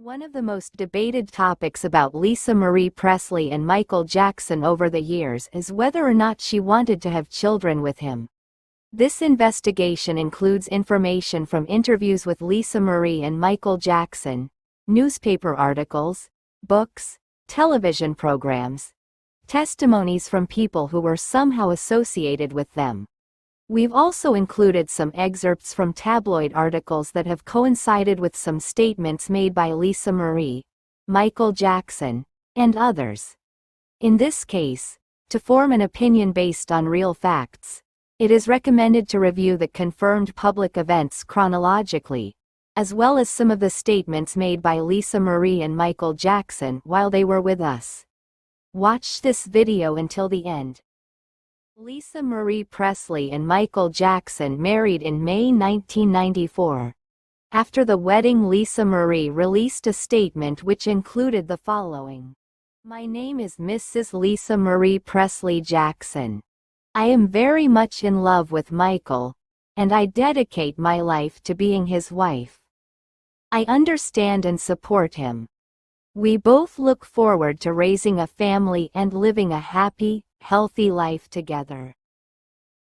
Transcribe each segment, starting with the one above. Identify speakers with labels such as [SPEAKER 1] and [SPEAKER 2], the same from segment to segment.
[SPEAKER 1] One of the most debated topics about Lisa Marie Presley and Michael Jackson over the years is whether or not she wanted to have children with him. This investigation includes information from interviews with Lisa Marie and Michael Jackson, newspaper articles, books, television programs, testimonies from people who were somehow associated with them. We've also included some excerpts from tabloid articles that have coincided with some statements made by Lisa Marie, Michael Jackson, and others. In this case, to form an opinion based on real facts, it is recommended to review the confirmed public events chronologically, as well as some of the statements made by Lisa Marie and Michael Jackson while they were with us. Watch this video until the end. Lisa Marie Presley and Michael Jackson married in May 1994. After the wedding, Lisa Marie released a statement which included the following. "My name is Mrs. Lisa Marie Presley Jackson. I am very much in love with Michael, and I dedicate my life to being his wife. I understand and support him. We both look forward to raising a family and living a happy, healthy life together."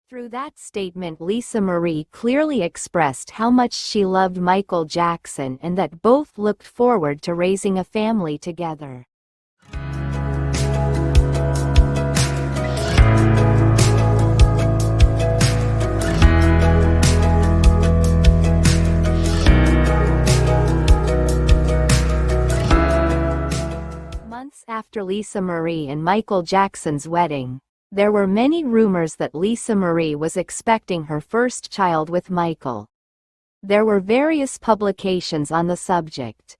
[SPEAKER 1] Through that statement, Lisa Marie clearly expressed how much she loved Michael Jackson and that both looked forward to raising a family together. Months after Lisa Marie and Michael Jackson's wedding, there were many rumors that Lisa Marie was expecting her first child with Michael. There were various publications on the subject.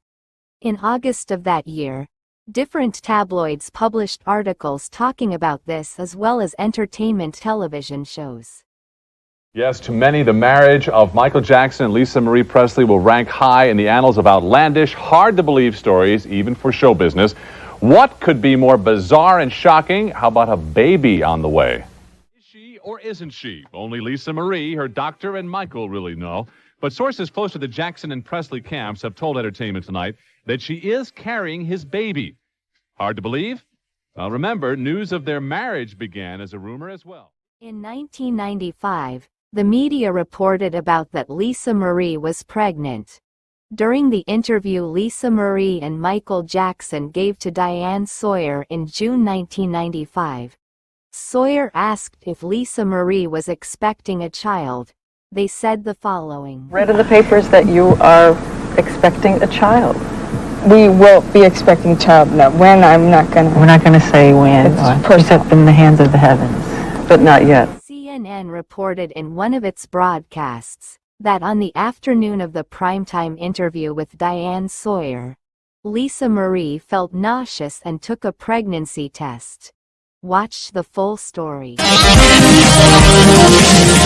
[SPEAKER 1] In August of that year, different tabloids published articles talking about this as well as entertainment television shows.
[SPEAKER 2] Yes, to many, the marriage of Michael Jackson and Lisa Marie Presley will rank high in the annals of outlandish, hard-to-believe stories, even for show business. What could be more bizarre and shocking? How about a baby on the way? Is she or isn't she? Only Lisa Marie, her doctor, and Michael really know. But sources close to the Jackson and Presley camps have told Entertainment Tonight that she is carrying his baby. Hard to believe? Well, remember, news of their marriage began as a rumor as well.
[SPEAKER 1] In 1995, the media reported about that Lisa Marie was pregnant. During the interview Lisa Marie and Michael Jackson gave to Diane Sawyer in June 1995, Sawyer asked if Lisa Marie was expecting a child. They said the following.
[SPEAKER 3] Read in the papers that you are expecting a child.
[SPEAKER 4] We will be expecting a child. Now, when, I'm not going to...
[SPEAKER 3] We're not going to say when, except in the hands of the heavens, but not yet.
[SPEAKER 1] CNN reported in one of its broadcasts that on the afternoon of the primetime interview with Diane Sawyer, Lisa Marie felt nauseous and took a pregnancy test. Watch the full story.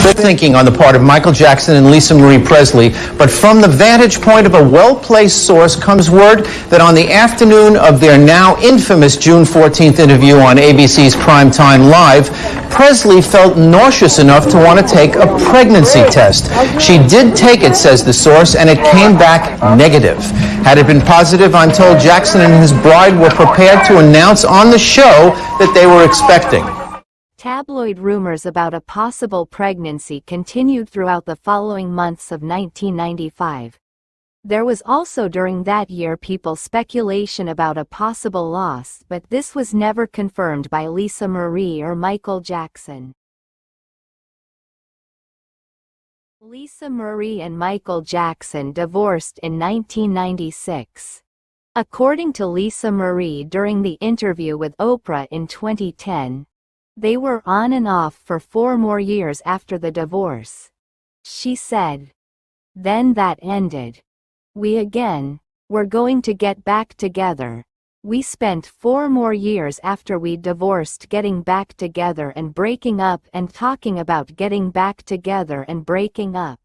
[SPEAKER 5] Good thinking on the part of Michael Jackson and Lisa Marie Presley, but from the vantage point of a well-placed source comes word that on the afternoon of their now infamous June 14th interview on ABC's Primetime Live, Presley felt nauseous enough to want to take a pregnancy test. She did take it, says the source, and it came back negative. Had it been positive, I'm told Jackson and his bride were prepared to announce on the show that they were expecting.
[SPEAKER 1] Tabloid rumors about a possible pregnancy continued throughout the following months of 1995. There was also during that year speculation about a possible loss, but this was never confirmed by Lisa Marie or Michael Jackson. Lisa Marie and Michael Jackson divorced in 1996. According to Lisa Marie during the interview with Oprah in 2010, they were on and off for 4 more years after the divorce. She said, "Then that ended. We're going to get back together. We spent 4 more years after we divorced getting back together and breaking up and talking about getting back together and breaking up."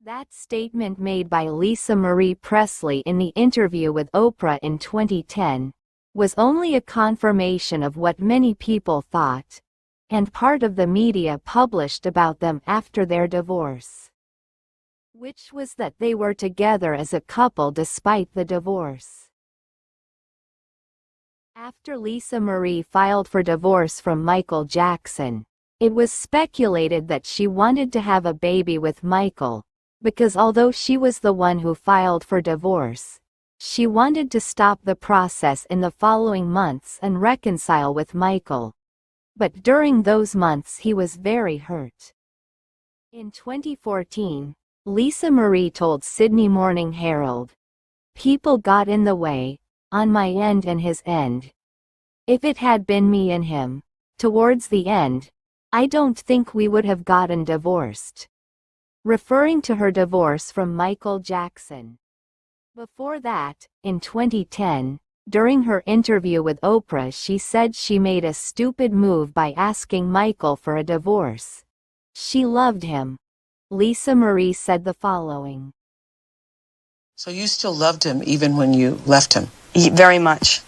[SPEAKER 1] That statement made by Lisa Marie Presley in the interview with Oprah in 2010 was only a confirmation of what many people thought, and part of the media published about them after their divorce. which was that they were together as a couple despite the divorce. After Lisa Marie filed for divorce from Michael Jackson, it was speculated that she wanted to have a baby with Michael, because although she was the one who filed for divorce, she wanted to stop the process in the following months and reconcile with Michael. But during those months he was very hurt. In 2014, Lisa Marie told Sydney Morning Herald, "People got in the way, on my end and his end. If it had been me and him, towards the end, I don't think we would have gotten divorced," referring to her divorce from Michael Jackson. Before that, in 2010, during her interview with Oprah, she said she made a stupid move by asking Michael for a divorce. She loved him. Lisa Marie said the following.
[SPEAKER 6] So you still loved him even when you left him?
[SPEAKER 7] Very much.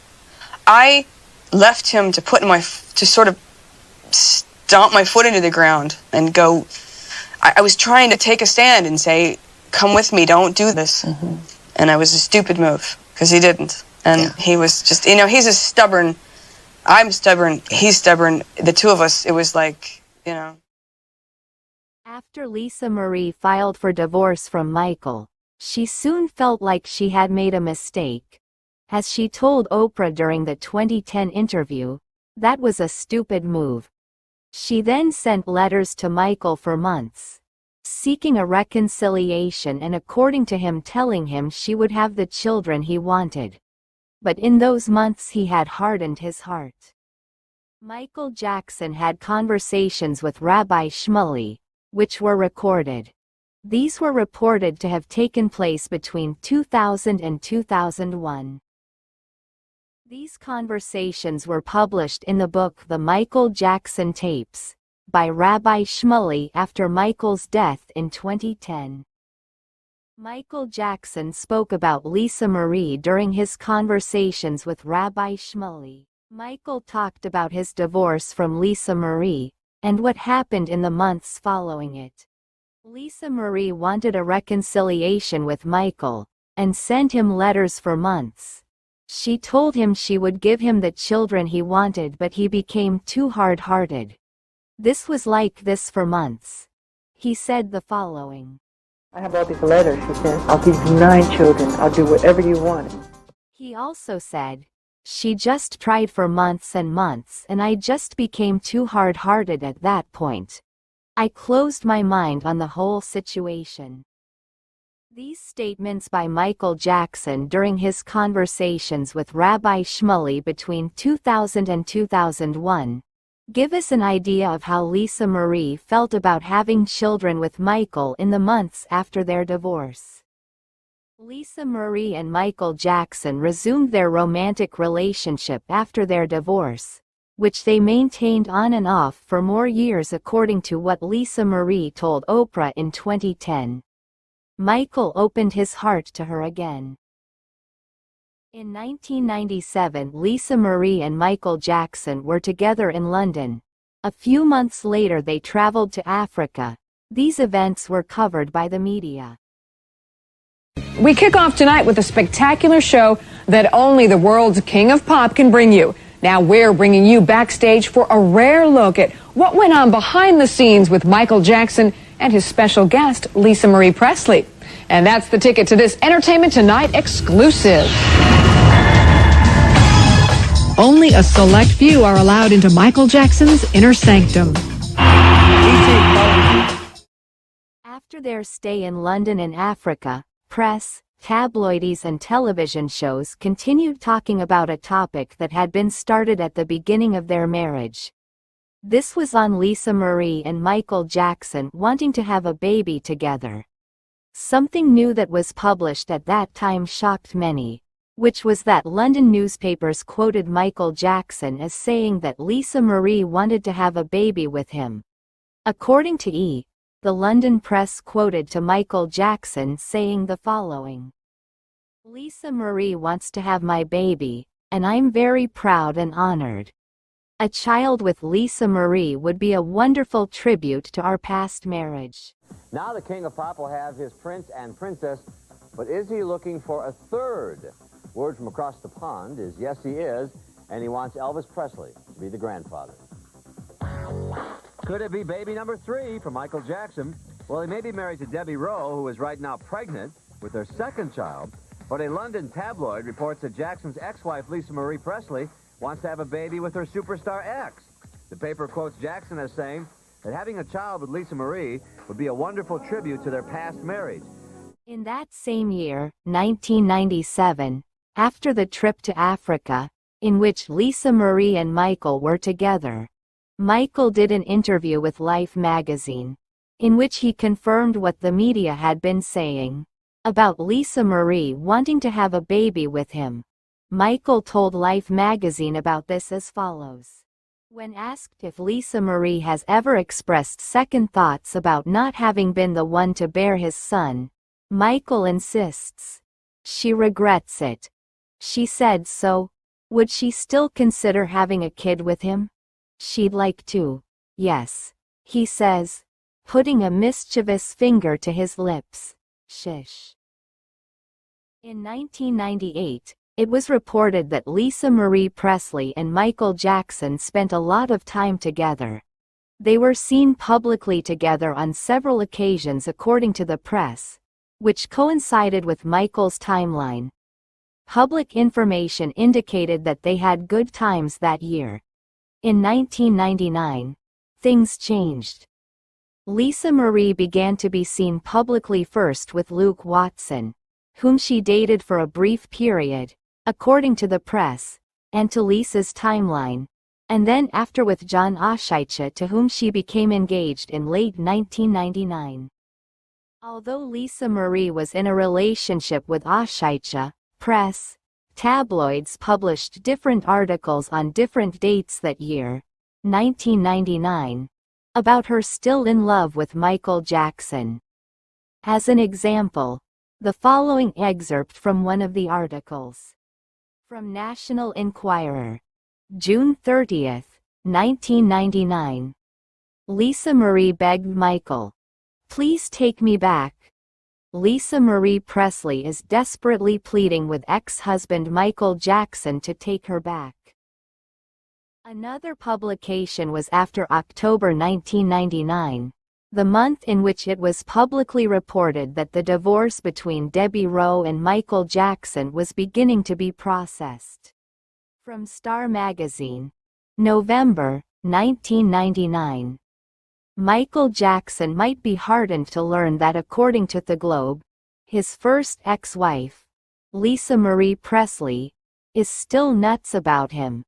[SPEAKER 7] I left him to sort of stomp my foot into the ground and go. I was trying to take a stand and say, "Come with me, don't do this." Mm-hmm. And it was a stupid move because he didn't. And he was just, he's a stubborn. I'm stubborn. He's stubborn. The two of us, it was like,
[SPEAKER 1] After Lisa Marie filed for divorce from Michael, she soon felt like she had made a mistake. As she told Oprah during the 2010 interview, that was a stupid move. She then sent letters to Michael for months, seeking a reconciliation and according to him telling him she would have the children he wanted. But in those months he had hardened his heart. Michael Jackson had conversations with Rabbi Shmuley, which were recorded. These were reported to have taken place between 2000 and 2001. These conversations were published in the book The Michael Jackson Tapes, by Rabbi Shmuley after Michael's death in 2010. Michael Jackson spoke about Lisa Marie during his conversations with Rabbi Shmuley. Michael talked about his divorce from Lisa Marie, and what happened in the months following it. Lisa Marie wanted a reconciliation with Michael, and sent him letters for months. She told him she would give him the children he wanted, but he became too hard-hearted. This was like this for months. He said the following.
[SPEAKER 3] I have all these letters, she said. I'll give you 9 children. I'll do whatever you want.
[SPEAKER 1] He also said, "She just tried for months and months and I just became too hard-hearted at that point. I closed my mind on the whole situation." These statements by Michael Jackson during his conversations with Rabbi Shmuley between 2000 and 2001 give us an idea of how Lisa Marie felt about having children with Michael in the months after their divorce. Lisa Marie and Michael Jackson resumed their romantic relationship after their divorce, which they maintained on and off for more years according to what Lisa Marie told Oprah in 2010. Michael opened his heart to her again. In 1997, Lisa Marie and Michael Jackson were together in London. A few months later they traveled to Africa. These events were covered by the media.
[SPEAKER 8] We kick off tonight with a spectacular show that only the world's king of pop can bring you. Now we're bringing you backstage for a rare look at what went on behind the scenes with Michael Jackson and his special guest, Lisa Marie Presley. And that's the ticket to this Entertainment Tonight exclusive. Only a select few are allowed into Michael Jackson's inner sanctum.
[SPEAKER 1] After their stay in London and Africa, press, tabloids and television shows continued talking about a topic that had been started at the beginning of their marriage. This was on Lisa Marie and Michael Jackson wanting to have a baby together. Something new that was published at that time shocked many, which was that London newspapers quoted Michael Jackson as saying that Lisa Marie wanted to have a baby with him. According to E! The London press quoted to Michael Jackson saying the following. "Lisa Marie wants to have my baby, and I'm very proud and honored. A child with Lisa Marie would be a wonderful tribute to our past marriage."
[SPEAKER 9] Now the King of Pop will have his prince and princess, but is he looking for a third? Word from across the pond is yes, he is, and he wants Elvis Presley to be the grandfather. Could it be baby number 3 for Michael Jackson? Well, he may be married to Debbie Rowe, who is right now pregnant with their second child, but a London tabloid reports that Jackson's ex-wife, LisaMarie Presley, wants to have a baby with her superstar ex. The paper quotes Jackson as saying that having a child with LisaMarie would be a wonderful tribute to their past marriage.
[SPEAKER 1] In that same year, 1997, after the trip to Africa, in which LisaMarie and Michael were together, Michael did an interview with Life magazine, in which he confirmed what the media had been saying about LisaMarie wanting to have a baby with him. Michael told Life magazine about this as follows. When asked if LisaMarie has ever expressed second thoughts about not having been the one to bear his son, Michael insists she regrets it. She said so. Would she still consider having a kid with him? She'd like to. Yes, he says, putting a mischievous finger to his lips. Shish. In 1998, it was reported that LisaMarie Presley and Michael Jackson spent a lot of time together. They were seen publicly together on several occasions according to the press, which coincided with Michael's timeline. Public information indicated that they had good times that year. In 1999, things changed. LisaMarie began to be seen publicly first with Luke Watson, whom she dated for a brief period, according to the press, and to Lisa's timeline, and then after with John Oshaicha, to whom she became engaged in late 1999. Although LisaMarie was in a relationship with Oshaicha, press, tabloids published different articles on different dates that year, 1999, about her still in love with Michael Jackson. As an example, the following excerpt from one of the articles. From National Enquirer, June 30, 1999. LisaMarie begged Michael, "Please take me back." LisaMarie Presley is desperately pleading with ex-husband Michael Jackson to take her back. Another publication was after October 1999, the month in which it was publicly reported that the divorce between Debbie Rowe and Michael Jackson was beginning to be processed. From Star Magazine, November 1999. Michael Jackson might be heartened to learn that according to The Globe, his first ex-wife, LisaMarie Presley, is still nuts about him,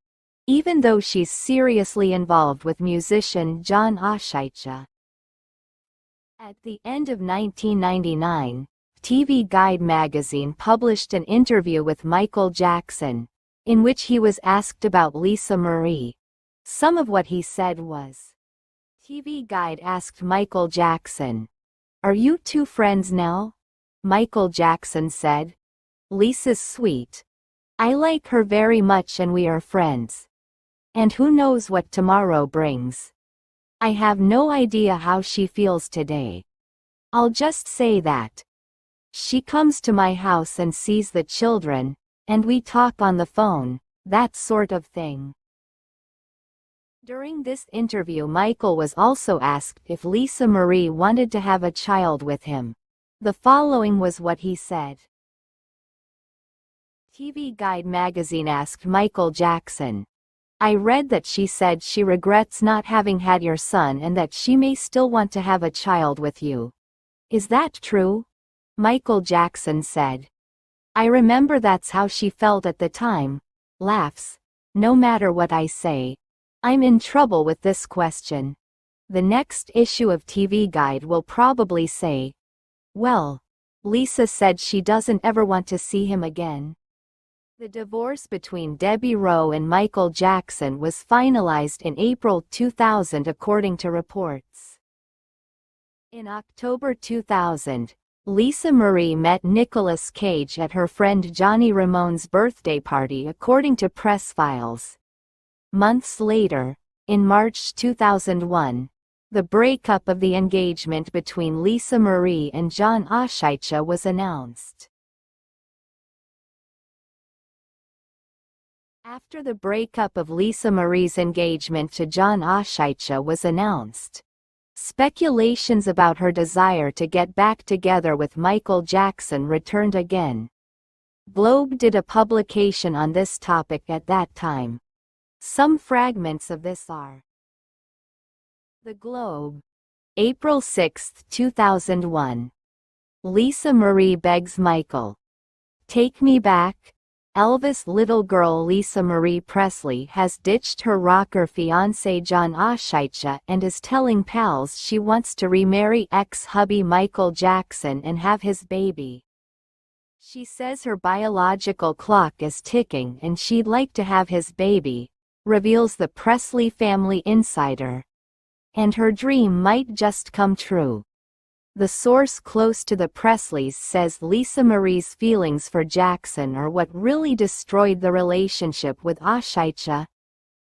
[SPEAKER 1] even though she's seriously involved with musician John Oshaicha. At the end of 1999, TV Guide magazine published an interview with Michael Jackson, in which he was asked about LisaMarie. Some of what he said was, TV Guide asked Michael Jackson, "Are you two friends now?" Michael Jackson said, "Lisa's sweet. I like her very much and we are friends. And who knows what tomorrow brings. I have no idea how she feels today. I'll just say that she comes to my house and sees the children, and we talk on the phone, that sort of thing." During this interview, Michael was also asked if LisaMarie wanted to have a child with him. The following was what he said. TV Guide magazine asked Michael Jackson, "I read that she said she regrets not having had your son and that she may still want to have a child with you. Is that true?" Michael Jackson said, "I remember that's how she felt at the time." Laughs. "No matter what I say, I'm in trouble with this question. The next issue of TV Guide will probably say, well, Lisa said she doesn't ever want to see him again." The divorce between Debbie Rowe and Michael Jackson was finalized in April 2000 according to reports. In October 2000, LisaMarie met Nicolas Cage at her friend Johnny Ramone's birthday party according to press files. Months later, in March 2001, the breakup of the engagement between Lisa Marie and John Ascicia was announced. After the breakup of Lisa Marie's engagement to John Ascicia was announced, speculations about her desire to get back together with Michael Jackson returned again. Globe did a publication on this topic at that time. Some fragments of this are: The Globe, April 6, 2001. Lisa Marie begs Michael, "Take me back." Elvis' little girl Lisa Marie Presley has ditched her rocker fiancé John Ascicia and is telling pals she wants to remarry ex-hubby Michael Jackson and have his baby. She says her biological clock is ticking and she'd like to have his baby, reveals the Presley family insider. And her dream might just come true. The source close to the Presleys says Lisa Marie's feelings for Jackson are what really destroyed the relationship with Ascicia.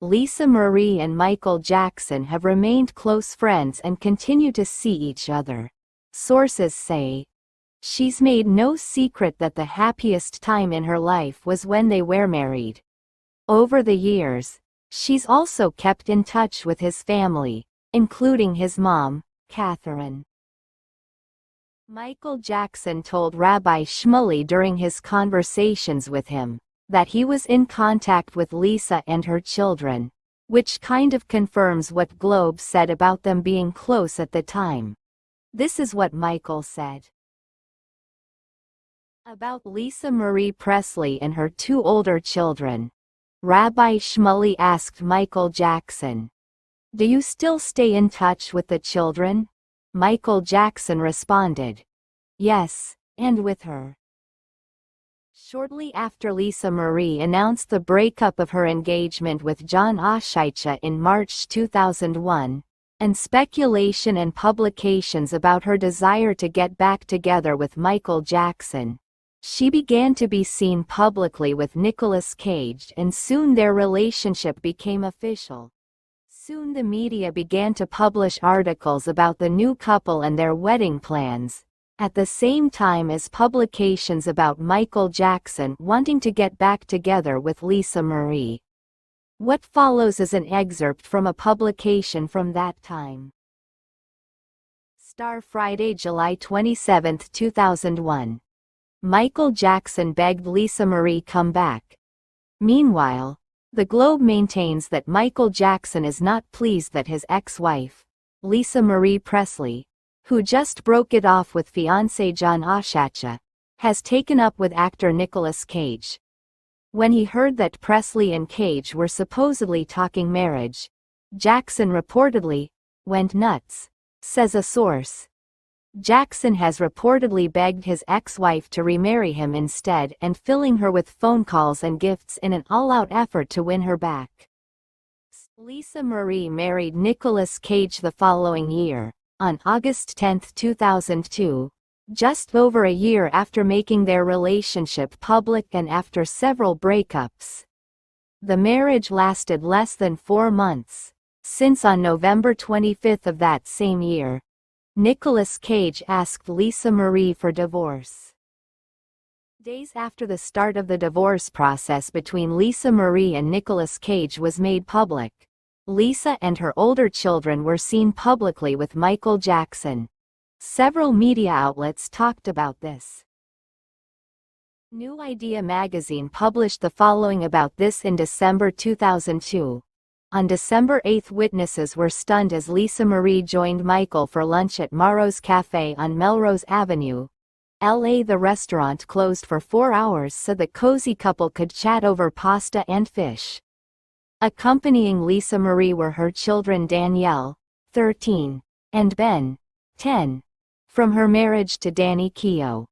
[SPEAKER 1] Lisa Marie and Michael Jackson have remained close friends and continue to see each other. Sources say she's made no secret that the happiest time in her life was when they were married. Over the years, she's also kept in touch with his family, including his mom, Catherine. Michael Jackson told Rabbi Shmuley during his conversations with him that he was in contact with Lisa and her children, which kind of confirms what Globe said about them being close at the time. This is what Michael said about Lisa Marie Presley and her two older children. Rabbi Shmuley asked Michael Jackson, "Do you still stay in touch with the children?" Michael Jackson responded, "Yes, and with her." Shortly after Lisa Marie announced the breakup of her engagement with John Ascicia in March 2001, and speculation and publications about her desire to get back together with Michael Jackson, she began to be seen publicly with Nicolas Cage, and soon their relationship became official. Soon the media began to publish articles about the new couple and their wedding plans, at the same time as publications about Michael Jackson wanting to get back together with Lisa Marie. What follows is an excerpt from a publication from that time. Star, Friday, July 27, 2001. Michael Jackson begged Lisa Marie come back. Meanwhile, the Globe maintains that Michael Jackson is not pleased that his ex-wife, Lisa Marie Presley, who just broke it off with fiancé John Ascicia, has taken up with actor Nicolas Cage. When he heard that Presley and Cage were supposedly talking marriage, Jackson reportedly went nuts, says a source. Jackson has reportedly begged his ex-wife to remarry him instead and filling her with phone calls and gifts in an all-out effort to win her back. Lisa Marie married Nicolas Cage the following year, on August 10, 2002, just over a year after making their relationship public and after several breakups. The marriage lasted less than 4 months, since on November 25 of that same year, Nicolas Cage asked Lisa Marie for divorce. Days after the start of the divorce process between Lisa Marie and Nicolas Cage was made public, Lisa and her older children were seen publicly with Michael Jackson. Several media outlets talked about this. New Idea magazine published the following about this in December 2002. On December 8, witnesses were stunned as Lisa Marie joined Michael for lunch at Maro's Cafe on Melrose Avenue, LA. The restaurant closed for 4 hours so the cozy couple could chat over pasta and fish. Accompanying Lisa Marie were her children Danielle, 13, and Ben, 10, from her marriage to Danny Keough.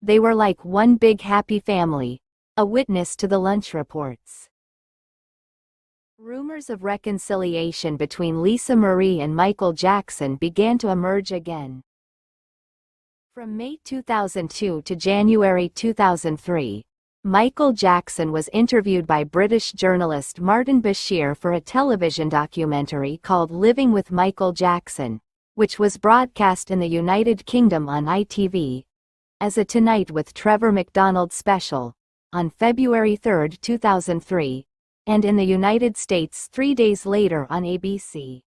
[SPEAKER 1] They were like one big happy family, a witness to the lunch reports. Rumors of reconciliation between Lisa Marie and Michael Jackson began to emerge again. From May 2002 to January 2003, Michael Jackson was interviewed by British journalist Martin Bashir for a television documentary called Living with Michael Jackson, which was broadcast in the United Kingdom on ITV as a Tonight with Trevor McDonald special on February 3, 2003, and in the United States 3 days later on ABC.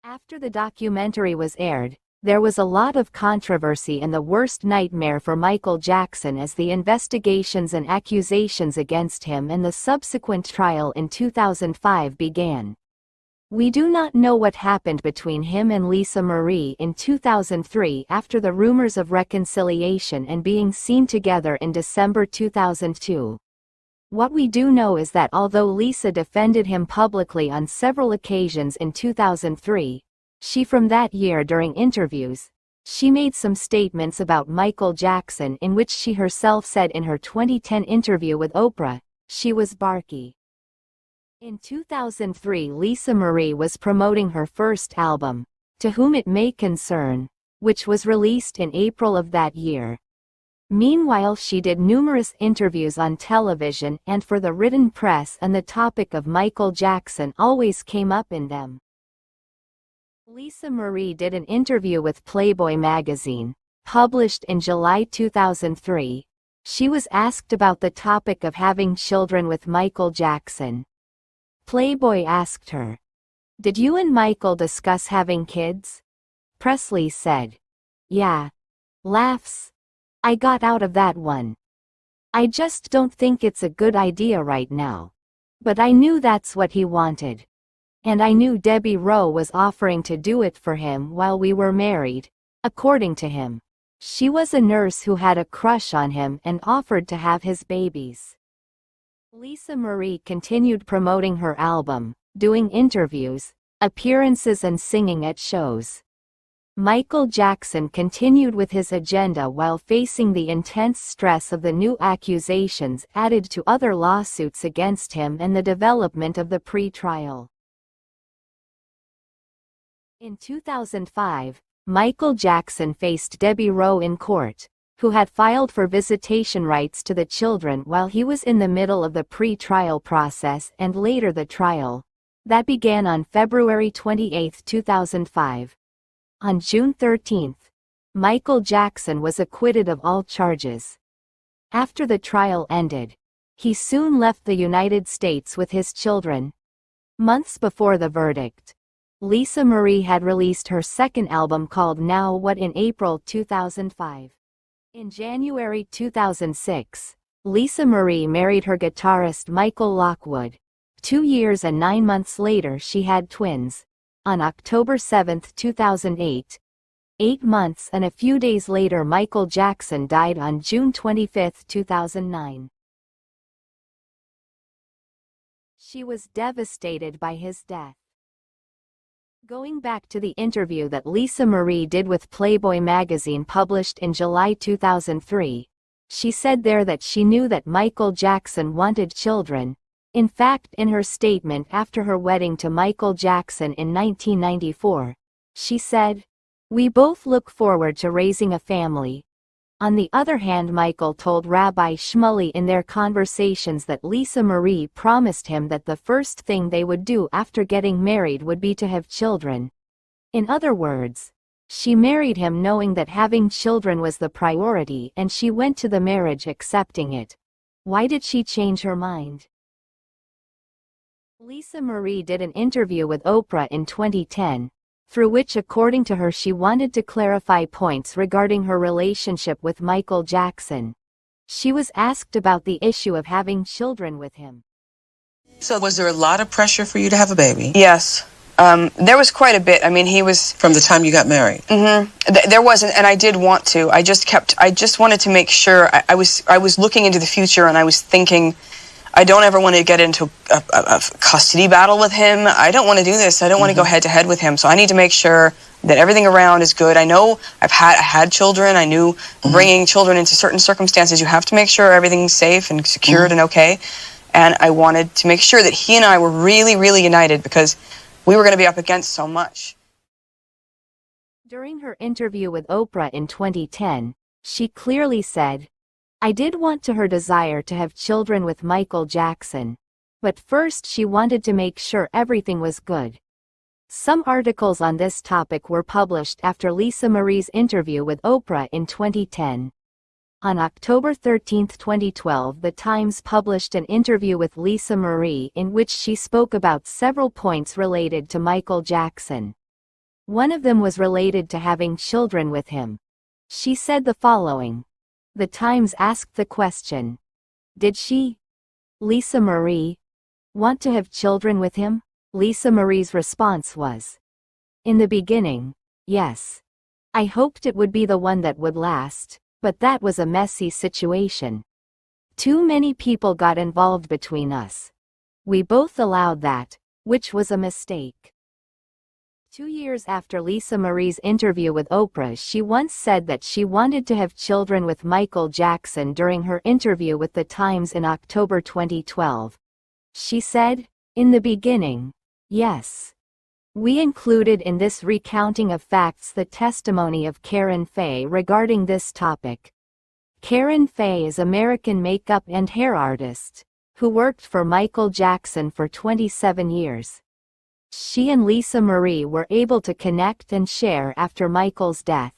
[SPEAKER 1] After the documentary was aired, there was a lot of controversy and the worst nightmare for Michael Jackson as the investigations and accusations against him and the subsequent trial in 2005 began. We do not know what happened between him and Lisa Marie in 2003 after the rumors of reconciliation and being seen together in December 2002. What we do know is that although Lisa defended him publicly on several occasions in 2003, from that year during interviews, she made some statements about Michael Jackson in which she herself said in her 2010 interview with Oprah, she was barky. In 2003, Lisa Marie was promoting her first album, To Whom It May Concern, which was released in April of that year. Meanwhile, she did numerous interviews on television and for the written press, and the topic of Michael Jackson always came up in them. Lisa Marie did an interview with Playboy magazine, published in July 2003. She was asked about the topic of having children with Michael Jackson. Playboy asked her, "Did you and Michael discuss having kids?" Presley said, "Yeah." Laughs. "I got out of that one. I just don't think it's a good idea right now. But I knew that's what he wanted. And I knew Debbie Rowe was offering to do it for him while we were married." According to him, she was a nurse who had a crush on him and offered to have his babies. Lisa Marie continued promoting her album, doing interviews, appearances and singing at shows. Michael Jackson continued with his agenda while facing the intense stress of the new accusations added to other lawsuits against him and the development of the pre-trial. In 2005, Michael Jackson faced Debbie Rowe in court, who had filed for visitation rights to the children while he was in the middle of the pre-trial process and later the trial. That began on February 28, 2005. On June 13, Michael Jackson was acquitted of all charges. After the trial ended, he soon left the United States with his children. Months before the verdict, Lisa Marie had released her second album called Now What in April 2005. In January 2006, Lisa Marie married her guitarist Michael Lockwood. 2 years and 9 months later she had twins. On October 7, 2008. 8 months and a few days later Michael Jackson died on June 25, 2009. She was devastated by his death. Going back to the interview that Lisa Marie did with Playboy magazine published in July 2003, she said there that she knew that Michael Jackson wanted children. In fact, in her statement after her wedding to Michael Jackson in 1994, she said, "We both look forward to raising a family." On the other hand, Michael told Rabbi Shmuley in their conversations that Lisa Marie promised him that the first thing they would do after getting married would be to have children. In other words, she married him knowing that having children was the priority and she went to the marriage accepting it. Why did she change her mind? Lisa Marie did an interview with Oprah in 2010, through which according to her she wanted to clarify points regarding her relationship with Michael Jackson. She was asked about the issue of having children with him.
[SPEAKER 6] So was there a lot of pressure for you to have a baby?
[SPEAKER 7] Yes. There was quite a bit. I mean, he was...
[SPEAKER 6] From the time you got married?
[SPEAKER 7] Mm-hmm. There wasn't, and I did want to. I just wanted to make sure. I was looking into the future, and I was thinking, I don't ever want to get into a custody battle with him. I don't want to do this. I don't want to go head to head with him. So I need to make sure that everything around is good. I know I had children. I knew bringing children into certain circumstances, you have to make sure everything's safe and secured and okay. And I wanted to make sure that he and I were really, really united because we were going to be up against so much.
[SPEAKER 1] During her interview with Oprah in 2010, she clearly said, I did want to her desire to have children with Michael Jackson. But first she wanted to make sure everything was good. Some articles on this topic were published after Lisa Marie's interview with Oprah in 2010. On October 13, 2012, The Times published an interview with Lisa Marie in which she spoke about several points related to Michael Jackson. One of them was related to having children with him. She said the following. The Times asked the question, did she, Lisa Marie, want to have children with him? Lisa Marie's response was, in the beginning, yes. I hoped it would be the one that would last, but that was a messy situation. Too many people got involved between us. We both allowed that, which was a mistake. 2 years after Lisa Marie's interview with Oprah, she once said that she wanted to have children with Michael Jackson during her interview with The Times in October 2012. She said, in the beginning, yes. We included in this recounting of facts the testimony of Karen Faye regarding this topic. Karen Faye is an American makeup and hair artist who worked for Michael Jackson for 27 years. She and Lisa Marie were able to connect and share after Michael's death.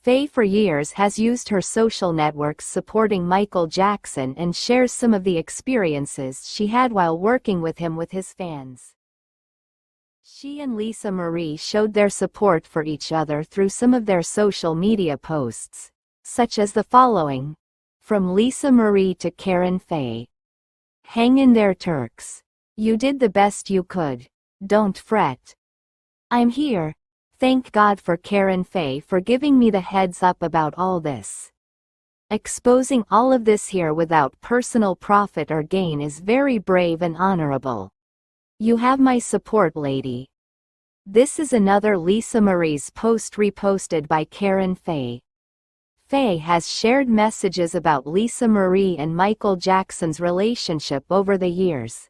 [SPEAKER 1] Faye for years has used her social networks supporting Michael Jackson and shares some of the experiences she had while working with him with his fans. She and Lisa Marie showed their support for each other through some of their social media posts, such as the following. From Lisa Marie to Karen Faye. Hang in there, Turks. You did the best you could. Don't fret. I'm here. Thank God for Karen Faye for giving me the heads up about all this. Exposing all of this here without personal profit or gain is very brave and honorable. You have my support, lady. This is another Lisa Marie's post reposted by Karen Faye. Faye has shared messages about Lisa Marie and Michael Jackson's relationship over the years.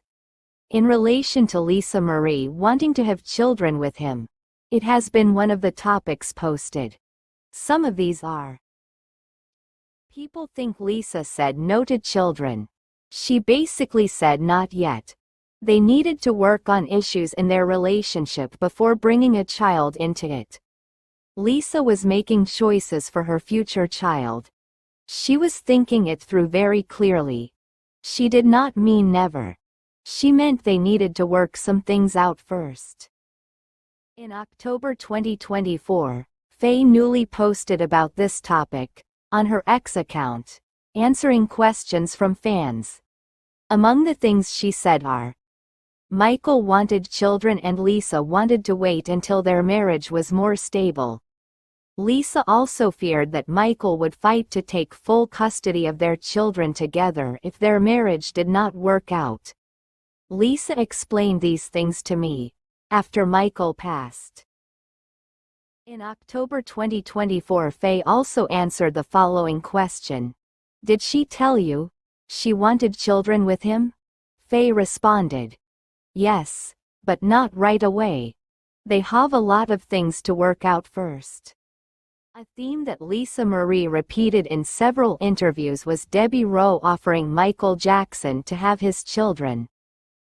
[SPEAKER 1] In relation to Lisa Marie wanting to have children with him, it has been one of the topics posted. Some of these are. People think Lisa said no to children. She basically said not yet. They needed to work on issues in their relationship before bringing a child into it. Lisa was making choices for her future child. She was thinking it through very clearly. She did not mean never. She meant they needed to work some things out first. In October 2024, Faye newly posted about this topic on her X account, answering questions from fans. Among the things she said are, Michael wanted children and Lisa wanted to wait until their marriage was more stable. Lisa also feared that Michael would fight to take full custody of their children together if their marriage did not work out. Lisa explained these things to me after Michael passed. In October 2024, Faye also answered the following question. Did she tell you she wanted children with him? Faye responded, yes, but not right away. They have a lot of things to work out first. A theme that Lisa Marie repeated in several interviews was Debbie Rowe offering Michael Jackson to have his children.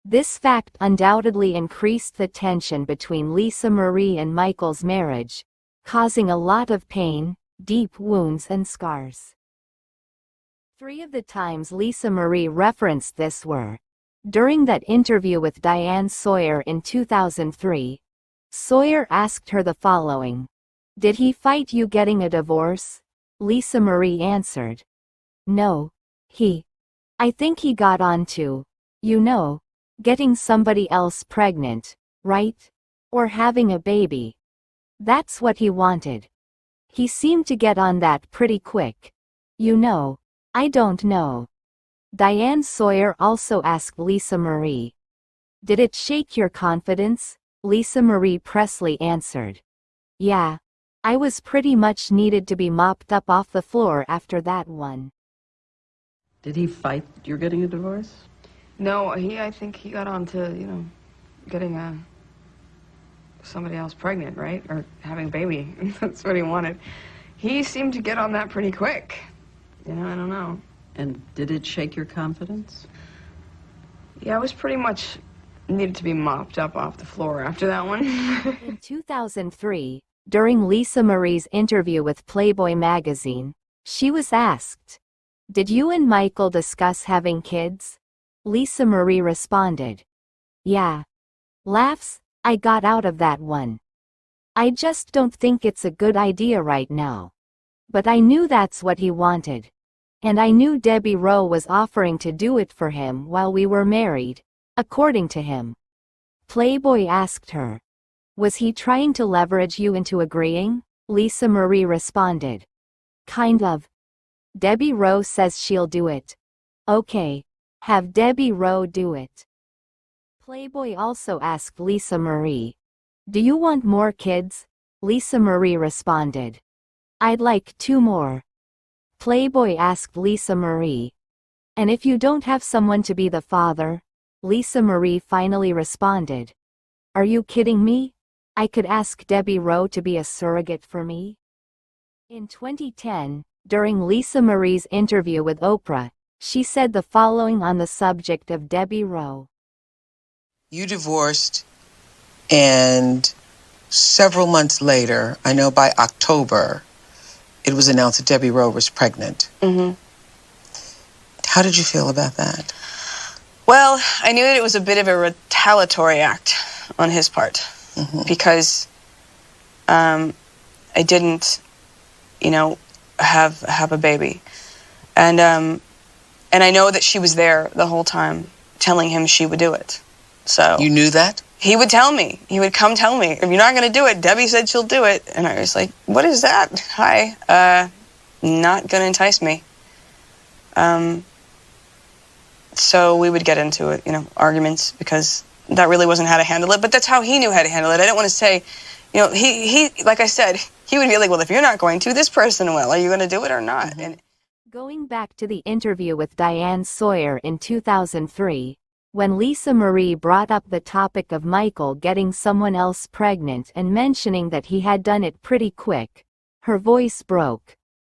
[SPEAKER 1] This fact undoubtedly increased the tension between Lisa Marie and Michael's marriage, causing a lot of pain, deep wounds and scars. 3 of the times Lisa Marie referenced this were during that interview with Diane Sawyer in 2003. Sawyer asked her the following. Did he fight you getting a divorce? Lisa Marie answered, no. I think he got on to, getting somebody else pregnant, right? Or having a baby. That's what he wanted. He seemed to get on that pretty quick. I don't know. Diane Sawyer also asked Lisa Marie, did it shake your confidence? Lisa Marie Presley answered, yeah. I was pretty much needed to be mopped up off the floor after that one.
[SPEAKER 10] Did he fight you're getting a divorce?
[SPEAKER 7] No, I think he got on to, getting somebody else pregnant, right? Or having a baby. That's what he wanted. He seemed to get on that pretty quick.
[SPEAKER 10] I don't know. And did it shake your confidence?
[SPEAKER 7] Yeah, I was pretty much needed to be mopped up off the floor after that one.
[SPEAKER 1] In 2003, during Lisa Marie's interview with Playboy magazine, she was asked, "Did you and Michael discuss having kids?" Lisa Marie responded, "Yeah. Laughs, I got out of that one. I just don't think it's a good idea right now. But I knew that's what he wanted. And I knew Debbie Rowe was offering to do it for him while we were married," according to him. Playboy asked her, "Was he trying to leverage you into agreeing?" Lisa Marie responded, "Kind of. Debbie Rowe says she'll do it. Okay. Have Debbie Rowe do it." Playboy also asked Lisa Marie, "Do you want more kids?" Lisa Marie responded, "I'd like 2 more." Playboy asked Lisa Marie, "And if you don't have someone to be the father?" Lisa Marie finally responded, "Are you kidding me? I could ask Debbie Rowe to be a surrogate for me." In 2010, during Lisa Marie's interview with Oprah, she said the following on the subject of Debbie Rowe.
[SPEAKER 6] You divorced, and several months later, I know by October, it was announced that Debbie Rowe was pregnant.
[SPEAKER 7] Mm-hmm.
[SPEAKER 6] How did you feel about that?
[SPEAKER 7] Well, I knew that it was a bit of a retaliatory act on his part, because I didn't, have a baby, and I know that she was there the whole time, telling him she would do it. So
[SPEAKER 6] you knew that?
[SPEAKER 7] He would tell me. He would come tell me, "If you're not going to do it, Debbie said she'll do it." And I was like, "What is that? Hi, not going to entice me." So we would get into it, arguments, because that really wasn't how to handle it. But that's how he knew how to handle it. I don't want to say, he like I said, he would be like, "Well, if you're not going to, this person will. Are you going to do it or not?" And
[SPEAKER 1] going back to the interview with Diane Sawyer in 2003, when Lisa Marie brought up the topic of Michael getting someone else pregnant and mentioning that he had done it pretty quick, her voice broke.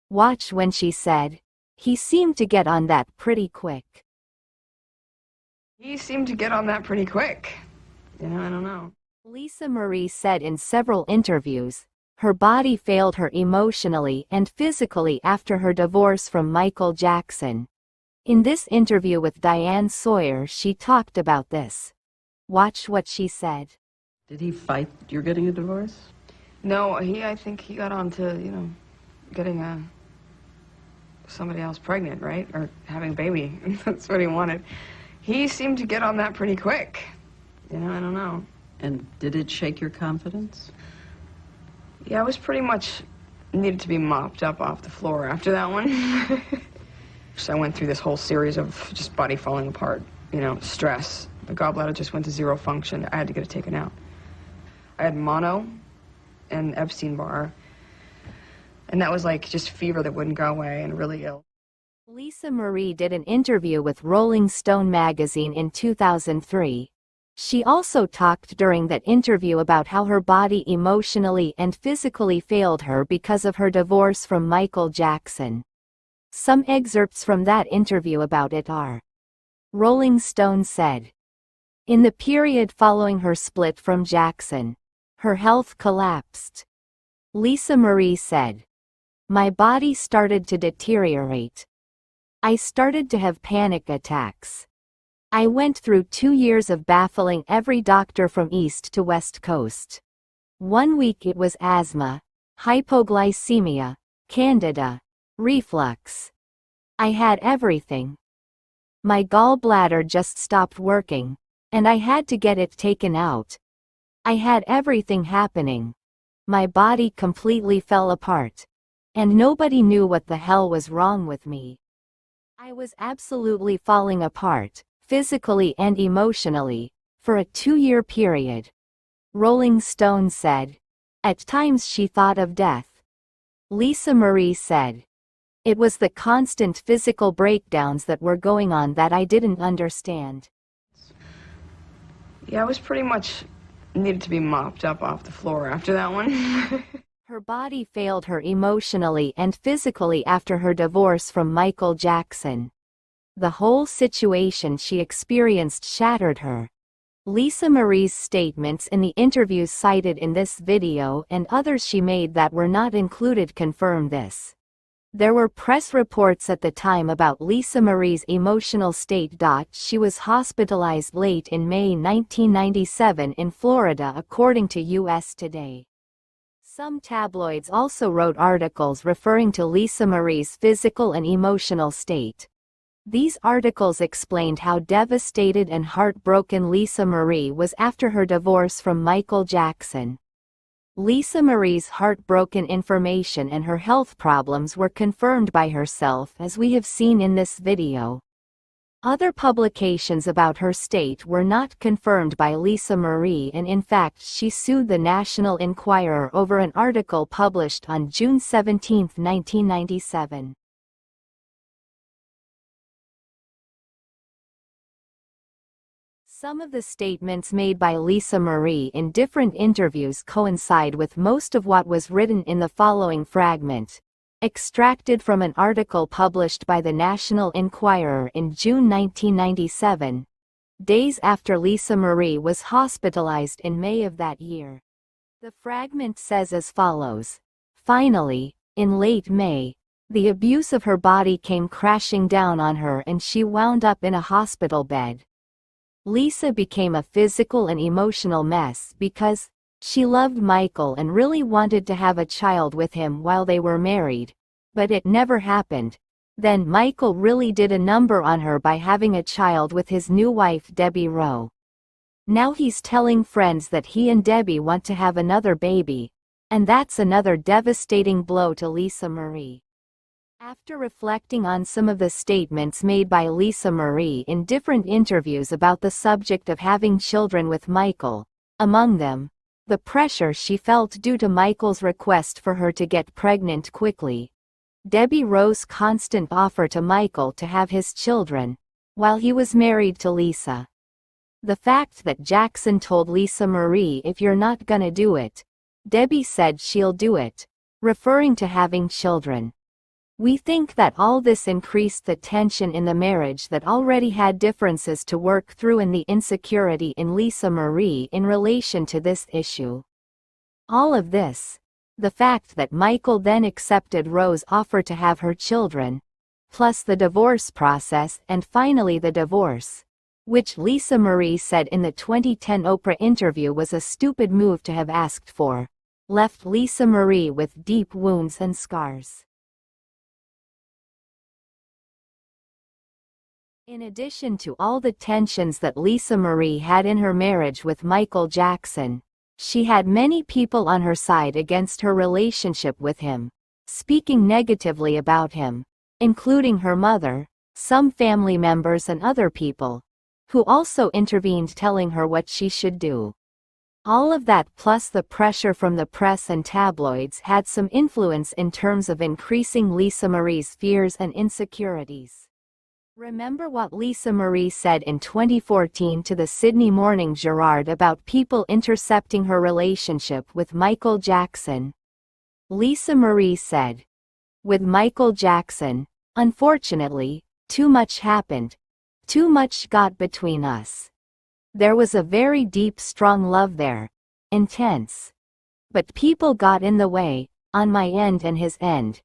[SPEAKER 1] Watch when she said, "He seemed to get on that pretty quick."
[SPEAKER 7] he seemed to get on that pretty quick. I don't know.
[SPEAKER 1] Lisa Marie said in several interviews, her body failed her emotionally and physically after her divorce from Michael Jackson. In this interview with Diane Sawyer, she talked about this. Watch what she said.
[SPEAKER 10] Did he fight you're getting a divorce?
[SPEAKER 7] No, I think he got on to, getting somebody else pregnant, right? Or having a baby. That's what he wanted. He seemed to get on that pretty quick. I don't know.
[SPEAKER 10] And did it shake your confidence?
[SPEAKER 7] Yeah, I was pretty much needed to be mopped up off the floor after that one. So I went through this whole series of just body falling apart, stress. The gallbladder just went to 0 function. I had to get it taken out. I had mono and Epstein-Barr, and that was like just fever that wouldn't go away and really ill.
[SPEAKER 1] Lisa Marie did an interview with Rolling Stone magazine in 2003. She also talked during that interview about how her body emotionally and physically failed her because of her divorce from Michael Jackson. Some excerpts from that interview about it are. Rolling Stone said, "In the period following her split from Jackson, her health collapsed." Lisa Marie said, "My body started to deteriorate. I started to have panic attacks. I went through 2 years of baffling every doctor from East to West Coast. 1 week it was asthma, hypoglycemia, candida, reflux. I had everything. My gallbladder just stopped working, and I had to get it taken out. I had everything happening. My body completely fell apart. And nobody knew what the hell was wrong with me. I was absolutely falling apart, physically and emotionally, for a 2-year period." Rolling Stone said. At times she thought of death. Lisa Marie said, "It was the constant physical breakdowns that were going on that I didn't understand."
[SPEAKER 7] Yeah, I was pretty much needed to be mopped up off the floor after that one.
[SPEAKER 1] Her body failed her emotionally and physically after her divorce from Michael Jackson. The whole situation she experienced shattered her. Lisa Marie's statements in the interviews cited in this video and others she made that were not included confirm this. There were press reports at the time about Lisa Marie's emotional state. She was hospitalized late in May 1997 in Florida, according to US Today. Some tabloids also wrote articles referring to Lisa Marie's physical and emotional state. These articles explained how devastated and heartbroken Lisa Marie was after her divorce from Michael Jackson. Lisa Marie's heartbroken information and her health problems were confirmed by herself, as we have seen in this video. Other publications about her state were not confirmed by Lisa Marie, and in fact she sued the National Enquirer over an article published on June 17, 1997. Some of the statements made by Lisa Marie in different interviews coincide with most of what was written in the following fragment, extracted from an article published by the National Enquirer in June 1997, days after Lisa Marie was hospitalized in May of that year. The fragment says as follows: "Finally, in late May, the abuse of her body came crashing down on her and she wound up in a hospital bed. Lisa became a physical and emotional mess because she loved Michael and really wanted to have a child with him while they were married, but it never happened. Then Michael really did a number on her by having a child with his new wife Debbie Rowe. Now he's telling friends that he and Debbie want to have another baby, and that's another devastating blow to Lisa Marie." After reflecting on some of the statements made by Lisa Marie in different interviews about the subject of having children with Michael, among them, the pressure she felt due to Michael's request for her to get pregnant quickly, Debbie Rowe's constant offer to Michael to have his children, while he was married to Lisa, the fact that Jackson told Lisa Marie, "If you're not gonna do it, Debbie said she'll do it," referring to having children. We think that all this increased the tension in the marriage that already had differences to work through and the insecurity in Lisa Marie in relation to this issue. All of this, the fact that Michael then accepted Rowe's offer to have her children, plus the divorce process and finally the divorce, which Lisa Marie said in the 2010 Oprah interview was a stupid move to have asked for, left Lisa Marie with deep wounds and scars. In addition to all the tensions that Lisa Marie had in her marriage with Michael Jackson, she had many people on her side against her relationship with him, speaking negatively about him, including her mother, some family members and other people, who also intervened telling her what she should do. All of that plus the pressure from the press and tabloids had some influence in terms of increasing Lisa Marie's fears and insecurities. Remember what Lisa Marie said in 2014 to the Sydney Morning Herald about people intercepting her relationship with Michael Jackson? Lisa Marie said, "With Michael Jackson, unfortunately, too much happened. Too much got between us. There was a very deep, strong love there. Intense. But people got in the way, on my end and his end.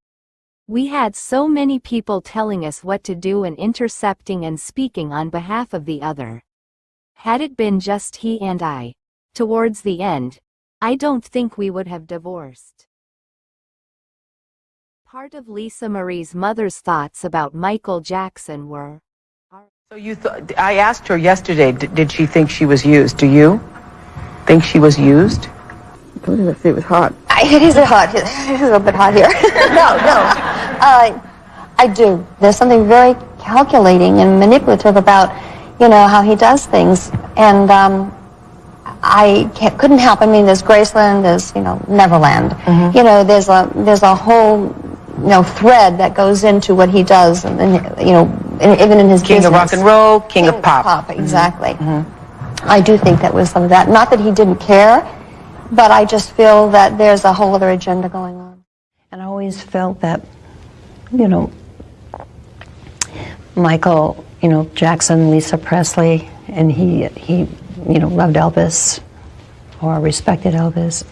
[SPEAKER 1] We had so many people telling us what to do and intercepting and speaking on behalf of the other. Had it been just he and I, towards the end, I don't think we would have divorced." Part of Lisa Marie's mother's thoughts about Michael Jackson were,
[SPEAKER 3] So I asked her yesterday, did she think she was used? Do you think she was used?
[SPEAKER 4] It was hot.
[SPEAKER 11] It is hot. It's a little bit hot here. No. I do. There's something very calculating and manipulative about, how he does things. And I couldn't help. I mean, there's Graceland, there's, Neverland. Mm-hmm. There's a whole, thread that goes into what he does, and even in his
[SPEAKER 3] King
[SPEAKER 11] business.
[SPEAKER 3] of rock and roll, king of pop.
[SPEAKER 11] Exactly.
[SPEAKER 3] Mm-hmm.
[SPEAKER 11] I do think that was some of that. Not that he didn't care, but I just feel that there's a whole other agenda going on.
[SPEAKER 12] And I always felt that, you know, Michael, you know, Jackson, Lisa Presley, and he, you know, loved Elvis or respected Elvis.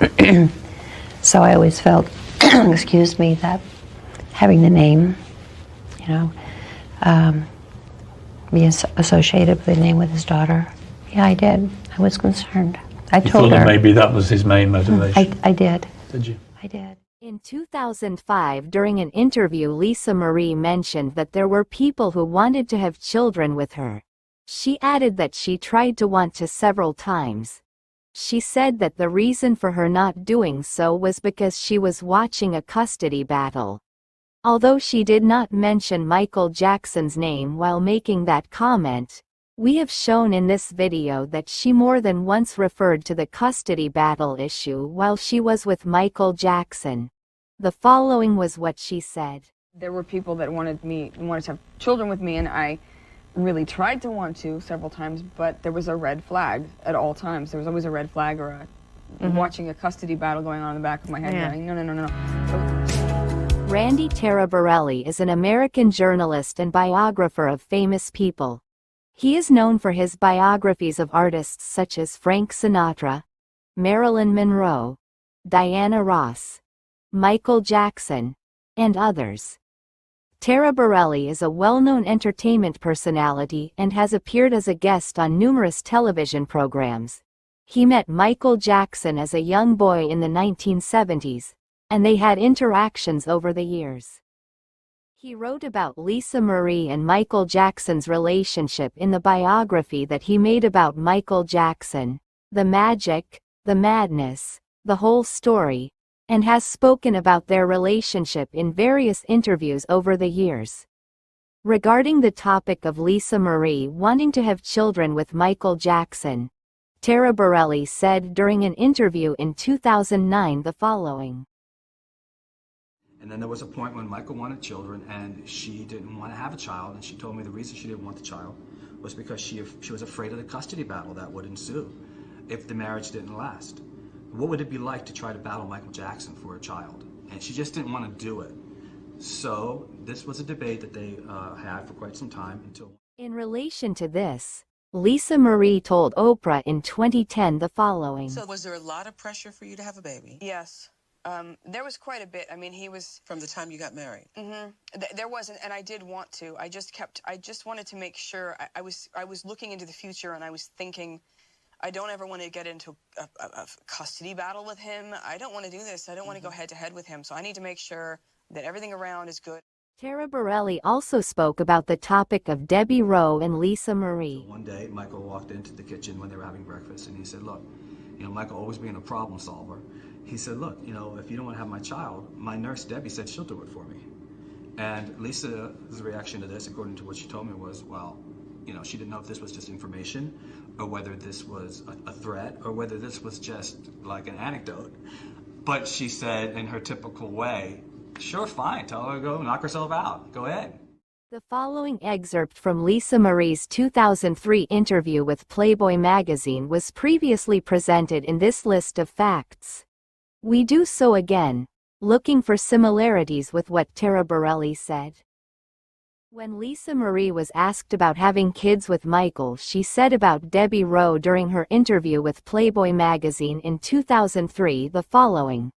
[SPEAKER 12] So I always felt, excuse me, that having the name, you know, be associated with the name with his daughter. Yeah, I did. I was concerned. I told her.
[SPEAKER 13] That maybe that was his main motivation.
[SPEAKER 12] I did.
[SPEAKER 13] Did you?
[SPEAKER 12] I did.
[SPEAKER 1] In 2005, during an interview, Lisa Marie mentioned that there were people who wanted to have children with her. She added that she tried to want to several times. She said that the reason for her not doing so was because she was watching a custody battle. Although she did not mention Michael Jackson's name while making that comment, we have shown in this video that she more than once referred to the custody battle issue while she was with Michael Jackson. The following was what she said.
[SPEAKER 7] There were people that wanted to have children with me, and I really tried to want to several times, but there was a red flag at all times. There was always a red flag or watching a custody battle going on in the back of my head going, no.
[SPEAKER 1] Randy Taraborelli is an American journalist and biographer of famous people. He is known for his biographies of artists such as Frank Sinatra, Marilyn Monroe, Diana Ross, Michael Jackson, and others. Taraborelli is a well-known entertainment personality and has appeared as a guest on numerous television programs. He met Michael Jackson as a young boy in the 1970s, and they had interactions over the years. He wrote about Lisa Marie and Michael Jackson's relationship in the biography that he made about Michael Jackson, The Magic, The Madness, The Whole Story, and has spoken about their relationship in various interviews over the years. Regarding the topic of Lisa Marie wanting to have children with Michael Jackson, Taraborelli said during an interview in 2009 the following.
[SPEAKER 14] And then there was a point when Michael wanted children and she didn't want to have a child, and she told me the reason she didn't want the child was because she was afraid of the custody battle that would ensue if the marriage didn't last. What would it be like to try to battle Michael Jackson for a child? And she just didn't want to do it. So this was a debate that they had for quite some time until...
[SPEAKER 1] In relation to this, Lisa Marie told Oprah in 2010 the following.
[SPEAKER 6] So was there a lot of pressure for you to have a baby?
[SPEAKER 7] Yes. There was quite a bit. I mean, he was...
[SPEAKER 6] From the time you got married?
[SPEAKER 7] There wasn't, and I did want to. I just wanted to make sure. I was looking into the future, and I was thinking, I don't ever want to get into a custody battle with him. I don't want to do this. I don't want to go head-to-head with him, so I need to make sure that everything around is good.
[SPEAKER 1] Taraborelli also spoke about the topic of Debbie Rowe and Lisa Marie.
[SPEAKER 14] So one day, Michael walked into the kitchen when they were having breakfast, and he said, look, you know, Michael always being a problem solver, he said, look, you know, if you don't want to have my child, my nurse Debbie said she'll do it for me. And Lisa's reaction to this, according to what she told me, was, well, you know, she didn't know if this was just information or whether this was a threat or whether this was just like an anecdote. But she said in her typical way, sure, fine, tell her to go knock herself out. Go ahead.
[SPEAKER 1] The following excerpt from Lisa Marie's 2003 interview with Playboy magazine was previously presented in this list of facts. We do so again, looking for similarities with what Taraborelli said. When Lisa Marie was asked about having kids with Michael, she said about Debbie Rowe during her interview with Playboy magazine in 2003 the following.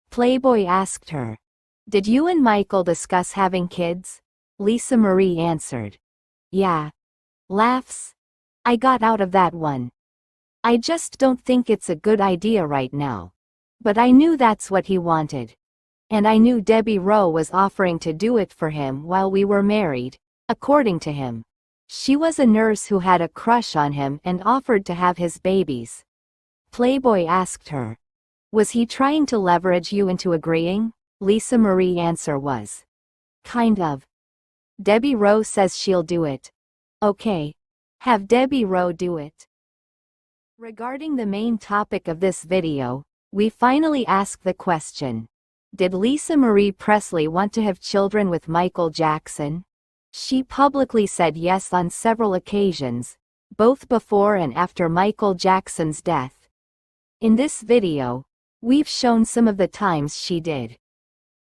[SPEAKER 1] Playboy asked her, "Did you and Michael discuss having kids?" Lisa Marie answered, "Yeah." Laughs. "I got out of that one. I just don't think it's a good idea right now. But I knew that's what he wanted. And I knew Debbie Rowe was offering to do it for him while we were married, according to him. She was a nurse who had a crush on him and offered to have his babies." Playboy asked her, "Was he trying to leverage you into agreeing?" Lisa Marie's answer was, "Kind of. Debbie Rowe says she'll do it. Okay. Have Debbie Rowe do it." Regarding the main topic of this video, we finally ask the question, did Lisa Marie Presley want to have children with Michael Jackson? She publicly said yes on several occasions, both before and after Michael Jackson's death. In this video, we've shown some of the times she did.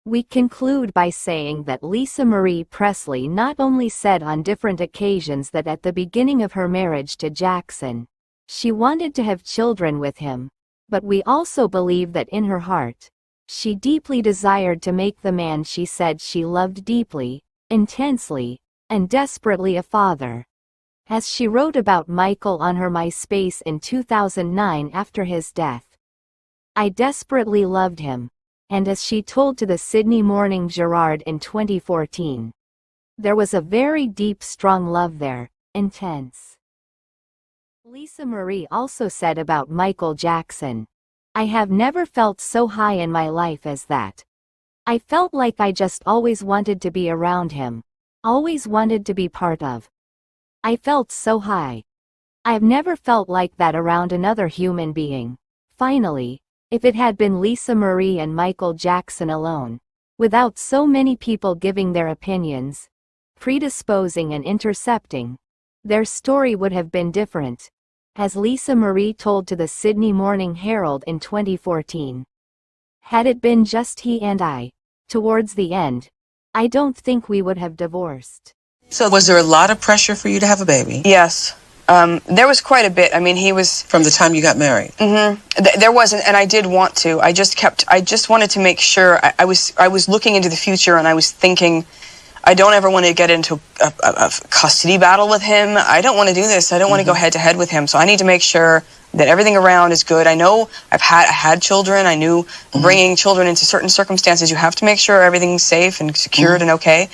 [SPEAKER 1] We conclude by saying that Marie Presley not only said on different occasions that at the beginning of her marriage to Jackson, she wanted to have children with him, but we also believe that in her heart, she deeply desired to make the man she said she loved deeply, intensely, and desperately a father. As she wrote about Michael on her MySpace in 2009 after his death, "I desperately loved him," and as she told to the Sydney Morning Herald in 2014, "There was a very deep, strong love there, intense." Marie also said about Michael Jackson, "I have never felt so high in my life as that. I felt like I just always wanted to be around him, always wanted to be part of. I felt so high. I've never felt like that around another human being." Finally, if it had been Marie and Michael Jackson alone, without so many people giving their opinions, predisposing and intercepting, their story would have been different. As Marie told to the Sydney Morning Herald in 2014, "Had it been just he and I, towards the end, I don't think we would have divorced."
[SPEAKER 6] So was there a lot of pressure for you to have a baby?
[SPEAKER 7] Yes. There was quite a bit. I mean, he was...
[SPEAKER 6] From the time you got married?
[SPEAKER 7] There wasn't, and I did want to. I just wanted to make sure. I was looking into the future, and I was thinking, I don't ever want to get into a custody battle with him. I don't want to do this. I don't want to go head to head with him. So I need to make sure that everything around is good. I know I had children. I knew bringing children into certain circumstances, you have to make sure everything's safe and secured and okay.